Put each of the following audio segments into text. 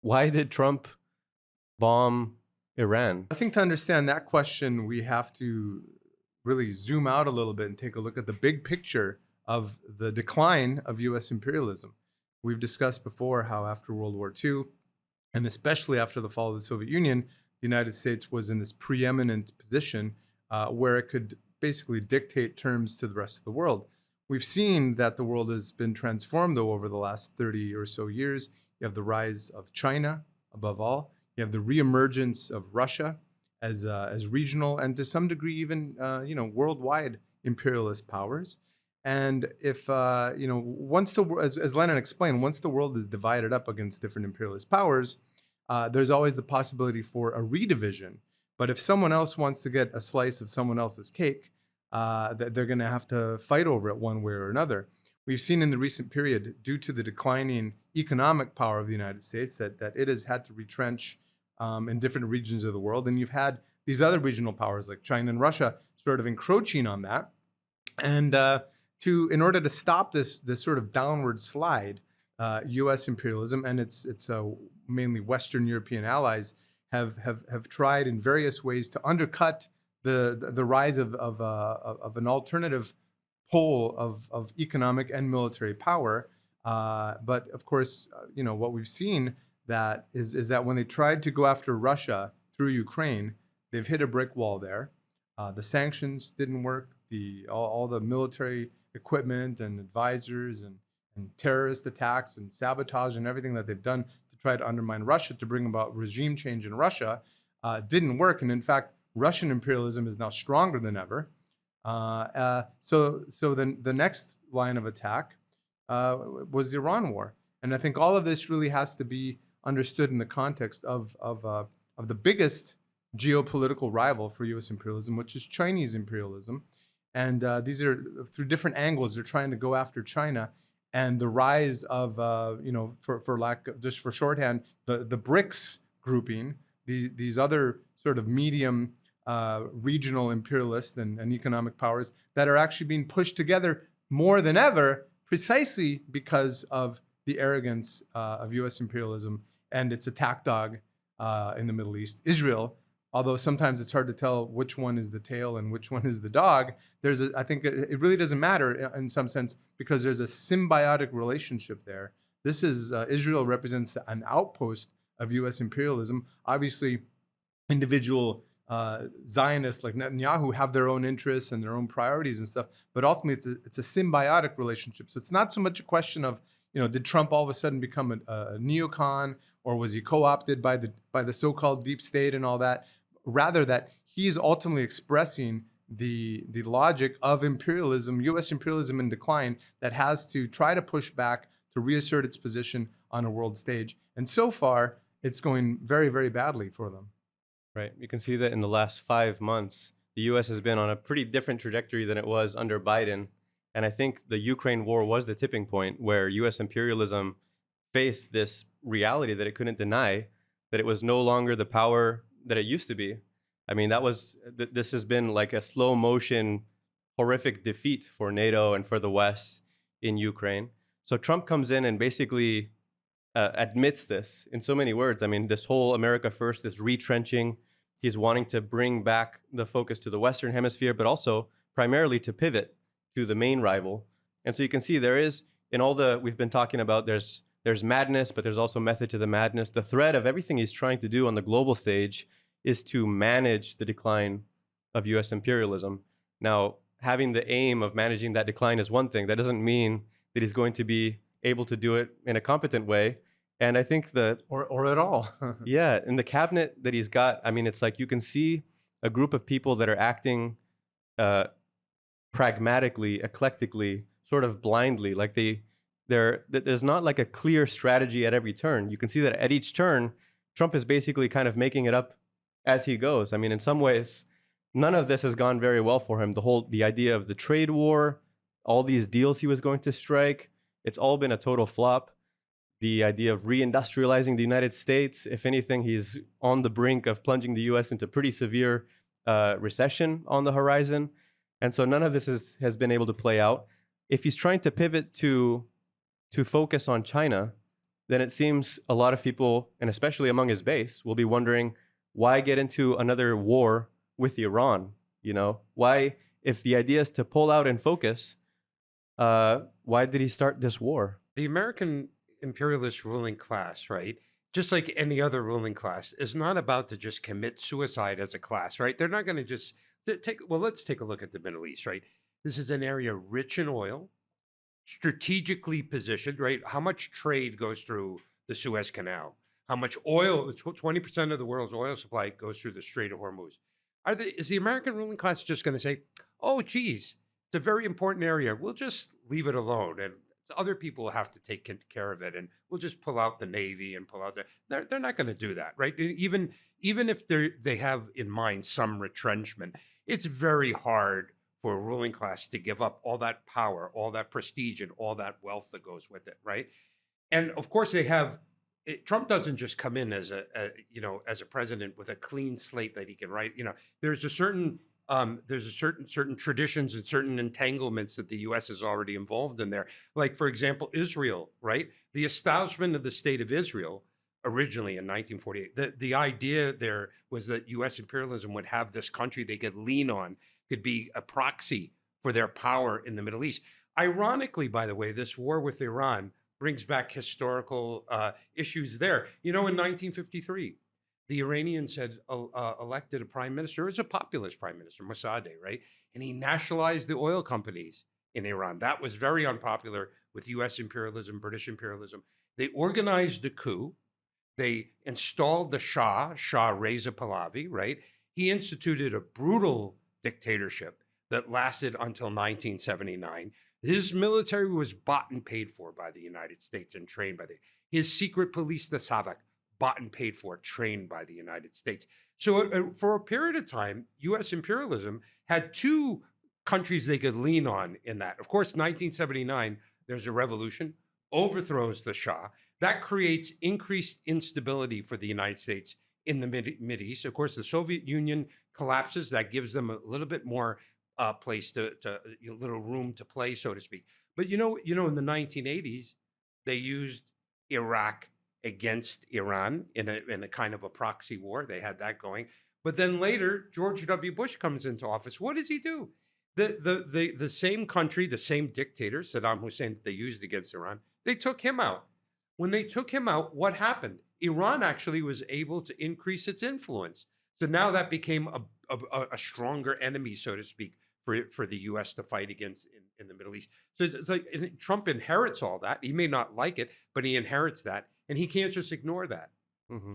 Why did Trump bomb Iran? I think to understand that question, we have to really zoom out a little bit and take a look at the big picture of the decline of US imperialism. We've discussed before how after World War II, and especially after the fall of the Soviet Union, the United States was in this preeminent position where it could basically dictate terms to the rest of the world. We've seen that the world has been transformed, though, over the last 30 or so years. You have the rise of China, above all. You have the reemergence of Russia as regional and to some degree even worldwide imperialist powers. And if once as Lenin explained, once the world is divided up against different imperialist powers, there's always the possibility for a redivision. But if someone else wants to get a slice of someone else's cake, they're going to have to fight over it one way or another. We've seen in the recent period, due to the declining economic power of the United States, that it has had to retrench in different regions of the world. And you've had these other regional powers like China and Russia sort of encroaching on that. And in order to stop this sort of downward slide, U.S. imperialism and its mainly Western European allies have tried in various ways to undercut the rise of an alternative pole of economic and military power. But of course, what we've seen that is that when they tried to go after Russia through Ukraine, they've hit a brick wall there. The sanctions didn't work. All the military equipment and advisors and terrorist attacks and sabotage and everything that they've done to try to undermine Russia to bring about regime change in Russia didn't work. And in fact, Russian imperialism is now stronger than ever. So then the next line of attack was the Iran war. And I think all of this really has to be understood in the context of the biggest geopolitical rival for U.S. imperialism, which is Chinese imperialism. And these are through different angles. They're trying to go after China and the rise of, for lack of, just for shorthand, the BRICS grouping, these other sort of medium regional imperialist and economic powers that are actually being pushed together more than ever, precisely because of the arrogance of U.S. imperialism and its attack dog in the Middle East, Israel. Although sometimes it's hard to tell which one is the tail and which one is the dog, I think it really doesn't matter in some sense because there's a symbiotic relationship there. Israel represents an outpost of U.S. imperialism. Obviously, individual Zionists like Netanyahu have their own interests and their own priorities and stuff, but ultimately it's a symbiotic relationship. So it's not so much a question of, did Trump all of a sudden become a neocon, or was he co-opted by the so-called deep state and all that? Rather that he's ultimately expressing the logic of imperialism, U.S. imperialism in decline, that has to try to push back to reassert its position on a world stage. And so far, it's going very, very badly for them. Right. You can see that in the last 5 months, the U.S. has been on a pretty different trajectory than it was under Biden. And I think the Ukraine war was the tipping point where U.S. imperialism faced this reality that it couldn't deny, that it was no longer the power that it used to be. I mean, this has been like a slow motion, horrific defeat for NATO and for the West in Ukraine. So Trump comes in and basically admits this in so many words. I mean, this whole America First, this retrenching, he's wanting to bring back the focus to the Western Hemisphere, but also primarily to pivot to the main rival. And so you can see there is, in all we've been talking about, there's madness, but there's also method to the madness. The thread of everything he's trying to do on the global stage is to manage the decline of U.S. imperialism. Now, having the aim of managing that decline is one thing. That doesn't mean that he's going to be able to do it in a competent way. And I think or at all. Yeah, in the cabinet that he's got, I mean, it's like you can see a group of people that are acting pragmatically, eclectically, sort of blindly. Like there's not like a clear strategy at every turn. You can see that at each turn, Trump is basically kind of making it up as he goes. I mean, in some ways, none of this has gone very well for him. The idea of the trade war, all these deals he was going to strike, it's all been a total flop. The idea of reindustrializing the United States, if anything, he's on the brink of plunging the U.S. into pretty severe recession on the horizon. And so none of this has been able to play out. If he's trying to pivot to focus on China, then it seems a lot of people, and especially among his base, will be wondering, why get into another war with Iran? Why, if the idea is to pull out and focus, why did he start this war? The American imperialist ruling class, right? Just like any other ruling class, is not about to just commit suicide as a class, right? They're not going to just let's take a look at the Middle East, right? This is an area rich in oil, strategically positioned, right? How much trade goes through the Suez Canal? How much oil, 20% of the world's oil supply goes through the Strait of Hormuz. Is the American ruling class just going to say, oh, geez, it's a very important area. We'll just leave it alone and other people have to take care of it and we'll just pull out the Navy and pull out they're not going to do that, right? Even if they have in mind some retrenchment, it's very hard for a ruling class to give up all that power, all that prestige, and all that wealth that goes with it, right? And of course, Trump doesn't just come in as a president with a clean slate that he can write. There's a certain traditions and certain entanglements that the U.S. is already involved in there. Like, for example, Israel, right? The establishment of the state of Israel originally in 1948, the idea there was that U.S. imperialism would have this country they could lean on, could be a proxy for their power in the Middle East. Ironically, by the way, this war with Iran brings back historical issues there. In 1953, the Iranians had elected a prime minister. It was a populist prime minister, Mossadegh, right? And he nationalized the oil companies in Iran. That was very unpopular with U.S. imperialism, British imperialism. They organized a coup. They installed the Shah Reza Pahlavi, right? He instituted a brutal dictatorship that lasted until 1979. His military was bought and paid for by the United States and trained by his secret police, the Savak, bought and paid for, trained by the United States. So for a period of time, U.S. imperialism had two countries they could lean on in that. Of course, 1979, there's a revolution, overthrows the Shah. That creates increased instability for the United States in the Mideast. Of course, the Soviet Union collapses. That gives them a little bit more place to a little room to play, so to speak. But in the 1980s, they used Iraq against Iran in a kind of a proxy war. They had that going. But then later, George W. Bush comes into office. What does he do? The same country, the same dictator, Saddam Hussein, that they used against Iran, they took him out. When they took him out, what happened? Iran actually was able to increase its influence. So now that became a stronger enemy, so to speak, for the U.S. to fight against in the Middle East. So it's like Trump inherits all that. He may not like it, but he inherits that, and he can't just ignore that. Mm-hmm.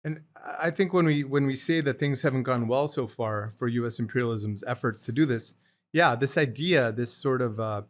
And I think when we say that things haven't gone well so far for U.S. imperialism's efforts to do this, this idea, this sort of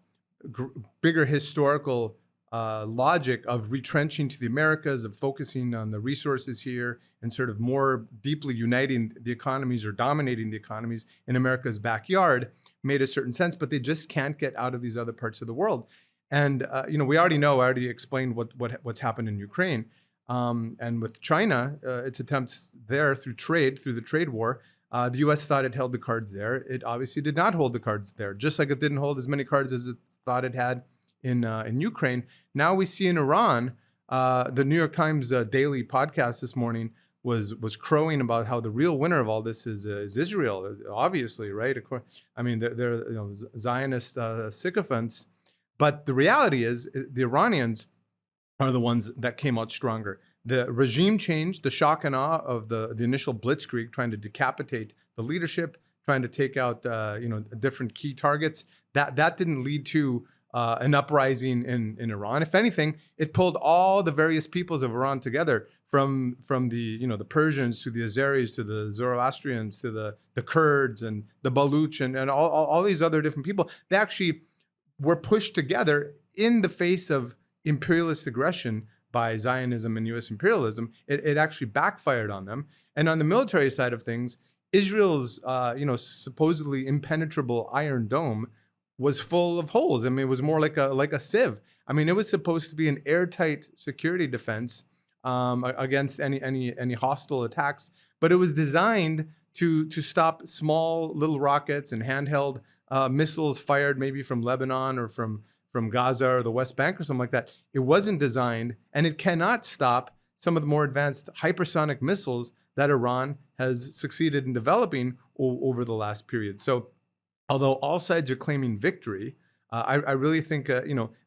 bigger historical logic of retrenching to the Americas, of focusing on the resources here and sort of more deeply uniting the economies or dominating the economies in America's backyard made a certain sense, but they just can't get out of these other parts of the world. And we already know, I already explained what's happened in Ukraine. And with China, its attempts there through the trade war, the U.S. thought it held the cards there. It obviously did not hold the cards there, just like it didn't hold as many cards as it thought it had in Ukraine. Now we see in Iran, the New York Times daily podcast this morning was crowing about how the real winner of all this is Israel, obviously, right? I mean, they're Zionist sycophants, but the reality is the Iranians are the ones that came out stronger. The regime change, the shock and awe of the initial blitzkrieg, trying to decapitate the leadership, trying to take out different key targets, that didn't lead to an uprising in Iran. If anything, it pulled all the various peoples of Iran together, from the Persians to the Azeris to the Zoroastrians to the Kurds and the Baluch and all these other different people. They actually were pushed together in the face of imperialist aggression by Zionism and U.S. imperialism. It actually backfired on them. And on the military side of things, Israel's supposedly impenetrable Iron Dome was full of holes. I mean, it was more like a sieve. I mean, it was supposed to be an airtight security defense against any hostile attacks, but it was designed to stop small little rockets and handheld missiles fired maybe from Lebanon or from from Gaza or the West Bank or something like that. It wasn't designed, and it cannot stop some of the more advanced hypersonic missiles that Iran has succeeded in developing over the last period. So, although all sides are claiming victory, I really think,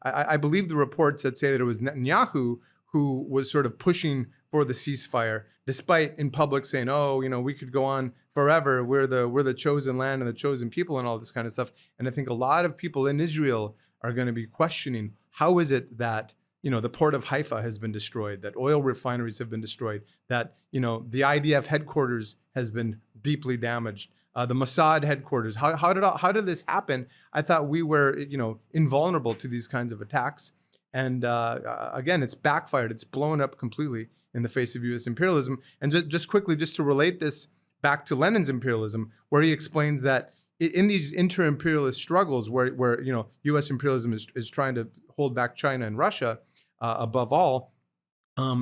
I believe the reports that say that it was Netanyahu who was sort of pushing for the ceasefire, despite in public saying, "Oh, we could go on forever. We're the chosen land and the chosen people," and all this kind of stuff. And I think a lot of people in Israel are going to be questioning, how is it that the port of Haifa has been destroyed, that oil refineries have been destroyed, that the IDF headquarters has been deeply damaged, the Mossad headquarters. How did this happen? I thought we were invulnerable to these kinds of attacks, and again, it's backfired. It's blown up completely in the face of U.S. imperialism. And just quickly, just to relate this back to Lenin's imperialism, where he explains that in these inter-imperialist struggles, where U.S. imperialism is trying to hold back China and Russia, above all,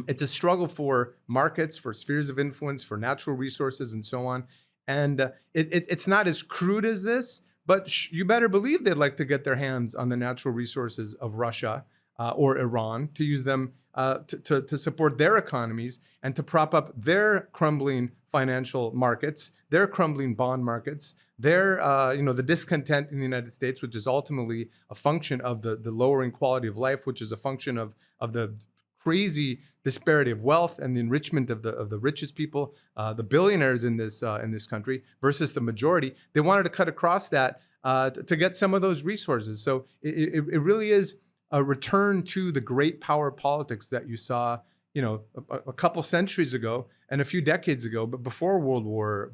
it's a struggle for markets, for spheres of influence, for natural resources, and so on. And it's not as crude as this, but you better believe they'd like to get their hands on the natural resources of Russia or Iran, to use them to support their economies and to prop up their crumbling financial markets, their crumbling bond markets, their the discontent in the United States, which is ultimately a function of the lowering quality of life, which is a function of the crazy disparity of wealth and the enrichment of the richest people, the billionaires in this country versus the majority. They wanted to cut across that to get some of those resources. So it really is a return to the great power politics that you saw, a couple centuries ago and a few decades ago, but before World War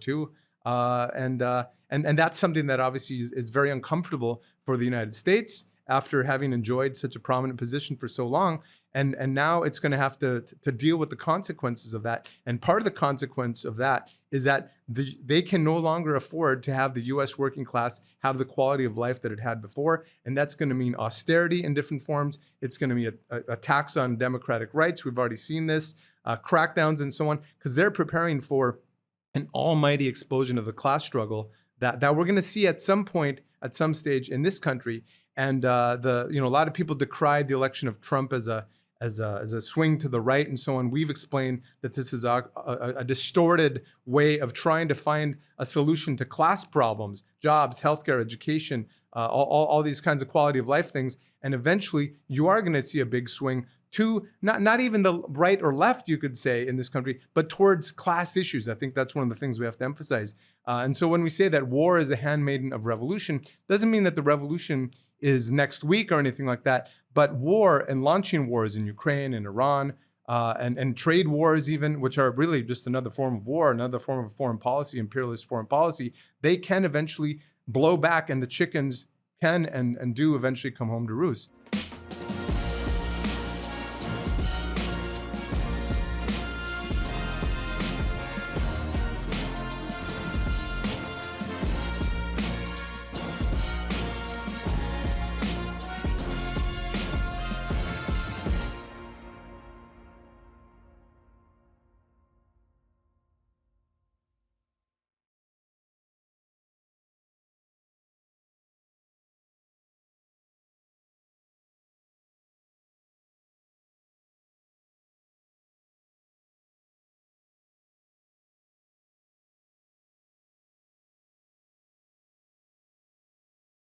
II, and that's something that obviously is very uncomfortable for the United States after having enjoyed such a prominent position for so long. And now it's going to have to deal with the consequences of that. And part of the consequence of that is that they can no longer afford to have the U.S. working class have the quality of life that it had before. And that's going to mean austerity in different forms. It's going to be a tax on democratic rights. We've already seen this, crackdowns and so on, because they're preparing for an almighty explosion of the class struggle that we're going to see at some point, at some stage in this country. And a lot of people decried the election of Trump as a swing to the right and so on. We've explained that this is a distorted way of trying to find a solution to class problems, jobs, healthcare, education, all these kinds of quality of life things. And eventually, you are going to see a big swing to not even the right or left, you could say, in this country, but towards class issues. I think that's one of the things we have to emphasize. And so when we say that war is a handmaiden of revolution, doesn't mean that the revolution is next week or anything like that. But war and launching wars in Ukraine and Iran and trade wars even, which are really just another form of war, another form of foreign policy, imperialist foreign policy, they can eventually blow back, and the chickens can and do eventually come home to roost.